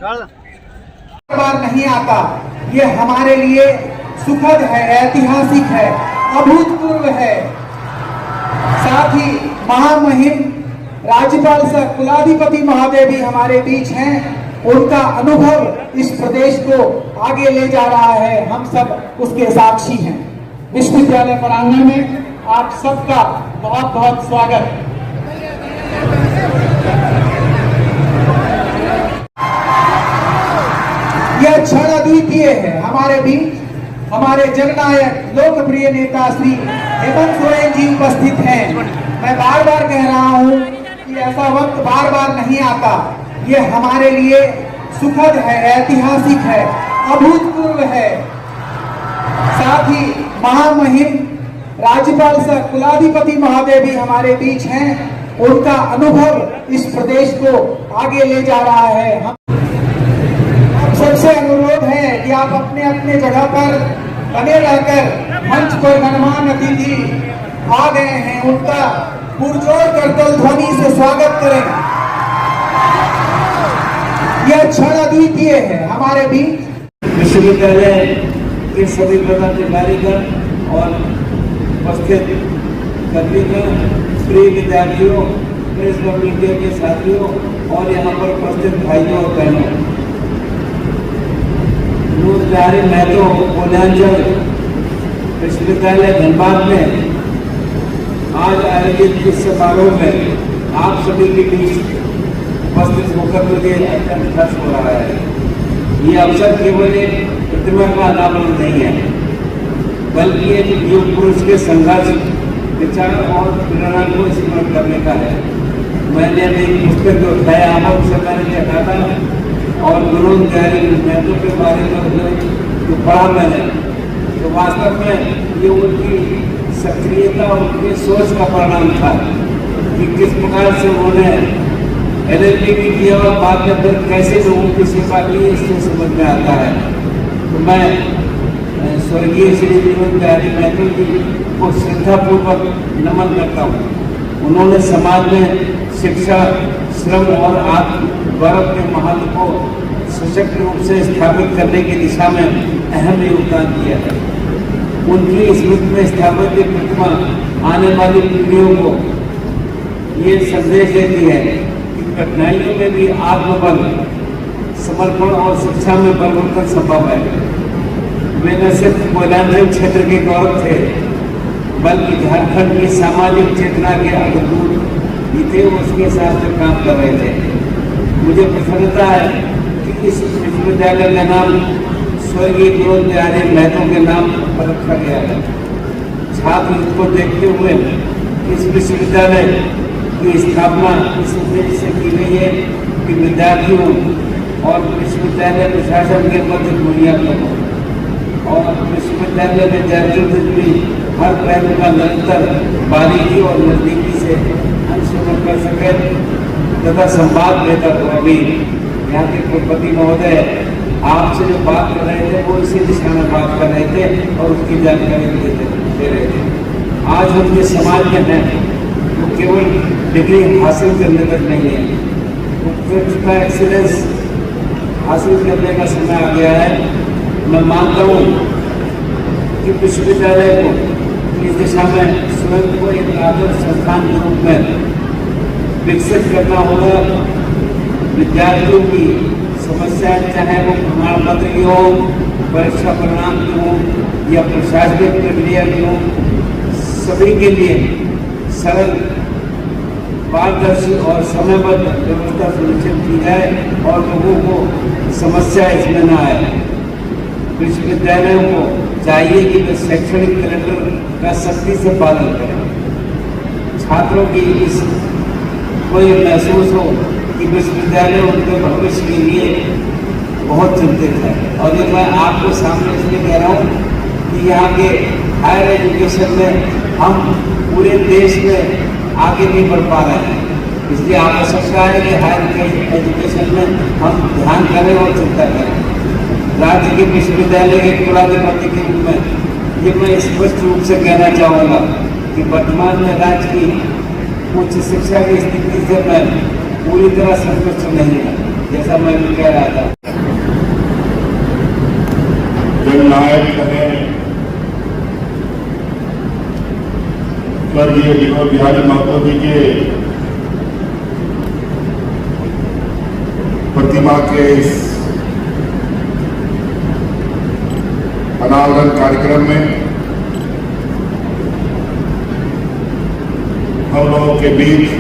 बार नहीं आता। ये हमारे लिए सुखद है, ऐतिहासिक है, अभूतपूर्व है। साथ ही महामहिम राज्यपाल सह कुलाधिपति महोदय भी हमारे बीच हैं। उनका अनुभव इस प्रदेश को आगे ले जा रहा है, हम सब उसके साक्षी हैं। विश्वविद्यालय प्रांगण में आप सबका बहुत बहुत स्वागत। यह क्षण अद्वितीय है। हमारे बीच हमारे जननायक लोकप्रिय नेता श्री हेमंत सोरेन जी उपस्थित हैं। मैं बार बार कह रहा हूं कि ऐसा वक्त बार बार नहीं आता। ये हमारे लिए सुखद है, ऐतिहासिक है, अभूतपूर्व है। साथ ही महामहिम राज्यपाल सह कुलाधिपति महोदय भी हमारे बीच हैं। उनका अनुभव इस प्रदेश को आगे ले जा रहा है। हम सबसे अनुरोध है कि आप अपने अपने जगह पर बने रहकर मंच पर गणमान्य अतिथि आ गए हैं, उनका पुरजोर करतल ध्वनि से स्वागत करें। यह क्षण अद्वितीय है। हमारे बीच विश्वविद्यालय के सभी पदाधिकारीगण और उपस्थित कर्मीगण, प्रिय विद्यार्थियों, प्रेस व मीडिया के साथियों और यहाँ पर उपस्थित भाइयों और बहनों, नूरजहां महतो पूर्वांचल विश्वविद्यालय धनबाद में आज आयोजित इस समारोह में आप सभी के बीच उपस्थित होकर मुझे अत्यंत हर्ष हो रहा है। ये अवसर केवल एक प्रतिमा का अनावरण नहीं है, बल्कि एक युग पुरुष के संघर्ष, विचार और प्रेरणा को स्मरण करने का है। मैंने एक पुस्तक जो उठाया आप सरकार ने देखा था और नूरजहां महतो के बारे में जो पढ़ा मैंने, तो वास्तव में ये उनकी सक्रियता और उनकी सोच का परिणाम था कि किस प्रकार से उन्होंने LLB भी किया और बाद में फिर कैसे लोगों की सेवा की, इससे समझ में आता है। तो मैं स्वर्गीय श्री नूरजहां महतो जी को श्रद्धापूर्वक नमन करता हूँ। उन्होंने समाज में शिक्षा, श्रम और आत्मगौरव के महत्व को सशक्त रूप से स्थापित करने की दिशा में अहम योगदान दिया है। उनकी स्मृति में स्थापित ये प्रतिमा आने वाली पीढ़ियों को ये संदेश देती है कि कठिनाइयों में भी आत्मबल, समर्पण और शिक्षा में परिवर्तन संभव है। वे न सिर्फ पूर्वांचल क्षेत्र के गौरव थे, बल्कि झारखंड की सामाजिक चेतना के अग्रदूत भी थे, उसके साथ जो काम कर रहे थे। मुझे प्रसन्नता है कि इस विश्वविद्यालय का नाम स्वर्गीय नूरजहां महतो के नाम पर रखा गया है। छात्र इसको देखते हुए इस विश्वविद्यालय की स्थापना इस उद्देश्य से की गई है कि विद्यार्थियों और विश्वविद्यालय प्रशासन के मध्य बुनियाद हो और विश्वविद्यालय विद्यार्थियों से जुड़ी हर पहलू का निरंतर बारीकी और नजदीकी से अनुसरण कर सके तथा संवाद बेहतर हो। अभी यहाँ के कुलपति महोदय आपसे जो बात कर रहे थे वो इसी दिशा में बात कर रहे थे और उसकी जानकारी दे रहे थे। आज हम जिस समाज में हैं वो केवल डिग्री हासिल करने तक नहीं है, उत्कृष्ट का एक्सीलेंस हासिल करने का समय आ गया है। मैं मानता हूँ कि विश्वविद्यालय को इस दिशा में स्वयं को एक आदर्श संस्थान के रूप में विकसित करना होगा। विद्यार्थियों की समस्याएं, चाहे वो प्रमाण पत्र की हो, परीक्षा परिणाम की हो या प्रशासनिक प्रक्रिया की हो, सभी के लिए सरल, पारदर्शी और समयबद्ध व्यवस्था सुनिश्चित की जाए और लोगों को समस्या इसमें न आए। विश्वविद्यालयों को चाहिए कि वे शैक्षणिक कैलेंडर का सख्ती से पालन करें। छात्रों की इस को ये महसूस हो कि विश्वविद्यालय उनके भविष्य के लिए बहुत चिंतित है। और ये मैं आपको सामने इसलिए कह रहा हूँ कि यहाँ के हायर एजुकेशन में हम पूरे देश में आगे नहीं बढ़ पा रहे हैं। इसलिए आवश्यकता है कि हायर एजुकेशन में हम ध्यान करें और चिंता करें। राज्य के विश्वविद्यालय के कुलाधिपति के रूप में ये मैं स्पष्ट रूप से कहना चाहूँगा कि वर्तमान में राज्य की उच्च शिक्षा की स्थिति से मैं पूरी तरह संतुष्ट नहीं है। जैसा मैं भी कह रहा था। जननायक कहें स्वर्गीय विनोद बिहारी महतो जी के प्रतिमा के इस अनावरण कार्यक्रम में हम लोगों के बीच,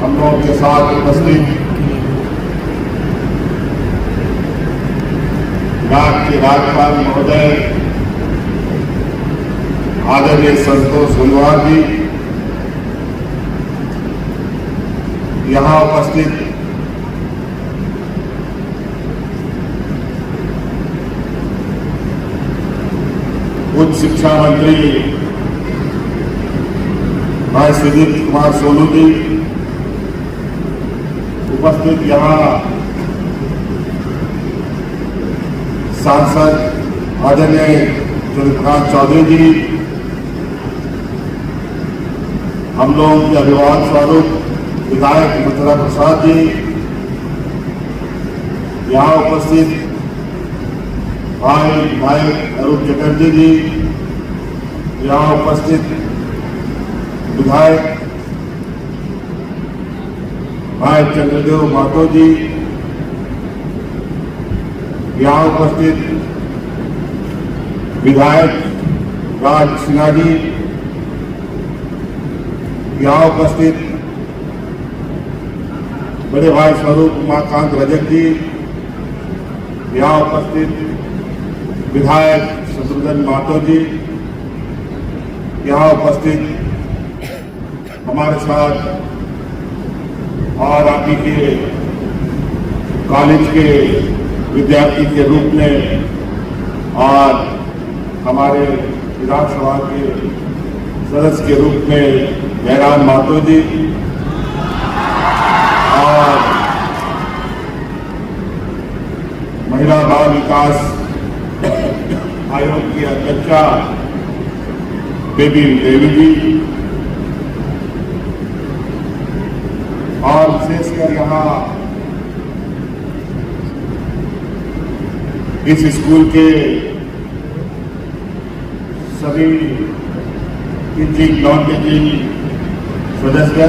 हम लोगों के साथ उपस्थित राज्य के राज्यपाल महोदय आदरणीय संतोष गंगवार जी, यहाँ उपस्थित उच्च शिक्षा मंत्री भाई सुजीत कुमार सोनू जी, उपस्थित यहाँ सांसद आदरणीय चंद्रकांत चौधरी जी, हम लोगों के अभिभावक स्वरूप विधायक मथुरा प्रसाद जी, यहाँ उपस्थित भाई विधायक अरूप चटर्जी जी, यहाँ उपस्थित विधायक भाई चंद्रदेव महतो जी, यहाँ उपस्थित विधायक राज सिन्हा जी, यहाँ उपस्थित बड़े भाई स्वरूप उमाकांत रजक जी, यहाँ उपस्थित विधायक शत्रुघ्न महतो जी, यहाँ उपस्थित हमारे साथ और आप ही के कॉलेज के विद्यार्थी के रूप में और हमारे विधानसभा के सदस्य के रूप में जयराम महतो जी और महिला बाल विकास आयोग की अध्यक्षा बेबी देवी जी और विशेषकर यहाँ इस स्कूल के सभी टीचिंग नॉन टीचिंग सदस्य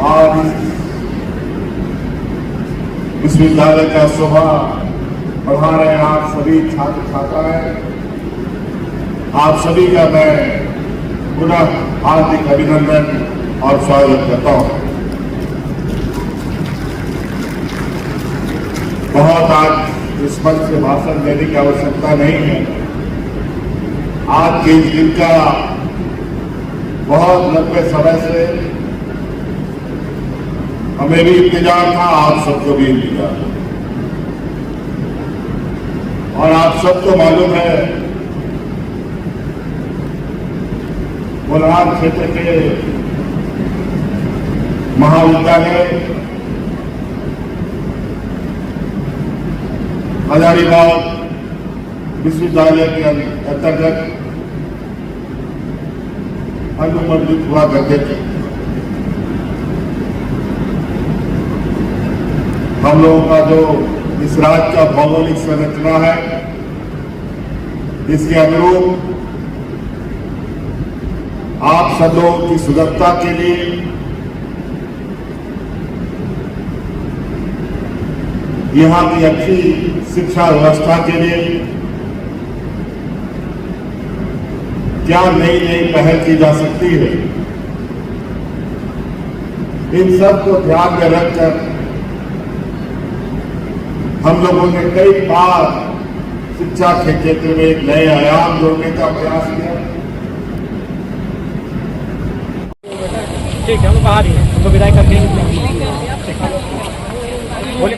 और इस विश्वविद्यालय का शोभा बढ़ा रहे आप सभी छात्र छात्राएं, आप सभी का मैं पुनः हार्दिक अभिनंदन और स्वागत करता हूं। बहुत आज इस मंच से भाषण देने की आवश्यकता नहीं है। आज के इस दिन का बहुत लंबे समय से हमें भी इंतजार था, आप सबको भी इंतजार था और आप सबको मालूम है कोल्हार क्षेत्र के महाविद्यालय हजारीबाग विश्वविद्यालय के अंतर्गत अनुमंडित हुआ करते थे। हम लोगों का जो इस राज्य का भौगोलिक संरचना है, इसके अनुरूप आप सब लोगों की सुगमता के लिए यहाँ की अच्छी शिक्षा व्यवस्था के लिए क्या नई नई पहल की जा सकती है, इन सब को ध्यान में रखकर हम लोगों ने कई बार शिक्षा के क्षेत्र में एक नए आयाम जोड़ने का प्रयास किया। ठीक है, हम बाहर ही हैं, हमको विदाई करके बोलिए।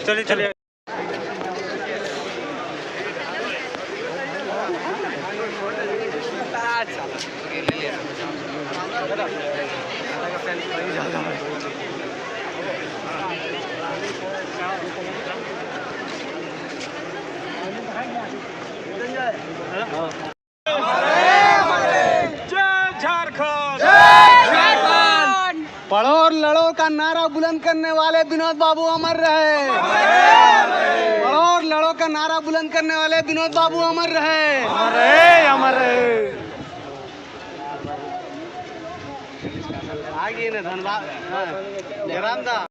चलिए चलिए। का नारा बुलंद करने वाले विनोद बाबू अमर रहे। और लड़ो का नारा बुलंद करने वाले विनोद बाबू अमर रहे। आगे ना धनबाद जयरामदा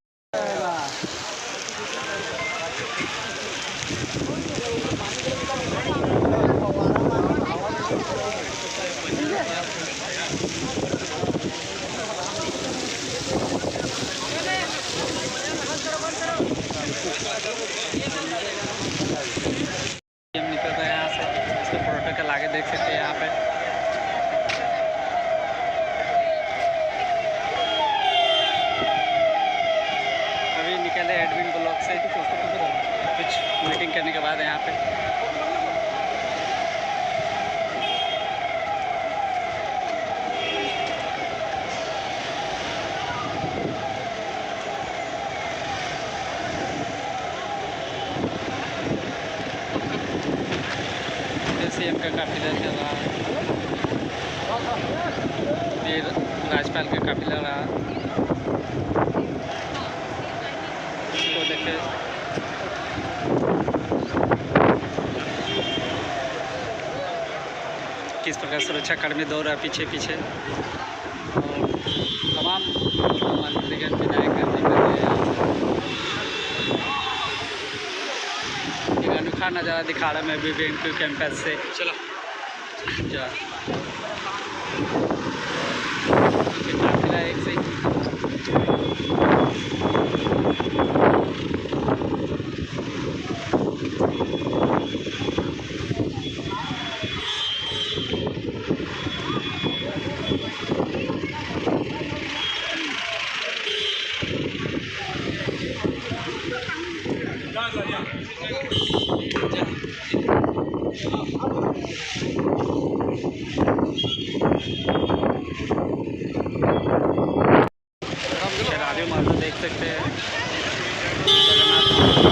हम निकल रहे हैं यहाँ से। इसका प्रोटोकॉल आगे देख सकते हैं यहाँ पे। अभी निकले एडमिन ब्लॉक से कुछ मीटिंग करने के बाद यहाँ पे। सीएम का काफिला चल रहा है, फिर राज्यपाल का काफिला रहा। इसको देखे किस प्रकार सुरक्षा कर्मी दौड़ रहा पीछे पीछे। और तमाम मंत्रीगण विधायक अनोखा नज़ारा दिखा रहा मैं BBMQ कैंपस से। चलो जा काफिला एक से देख सकते हैं जगन्नाथ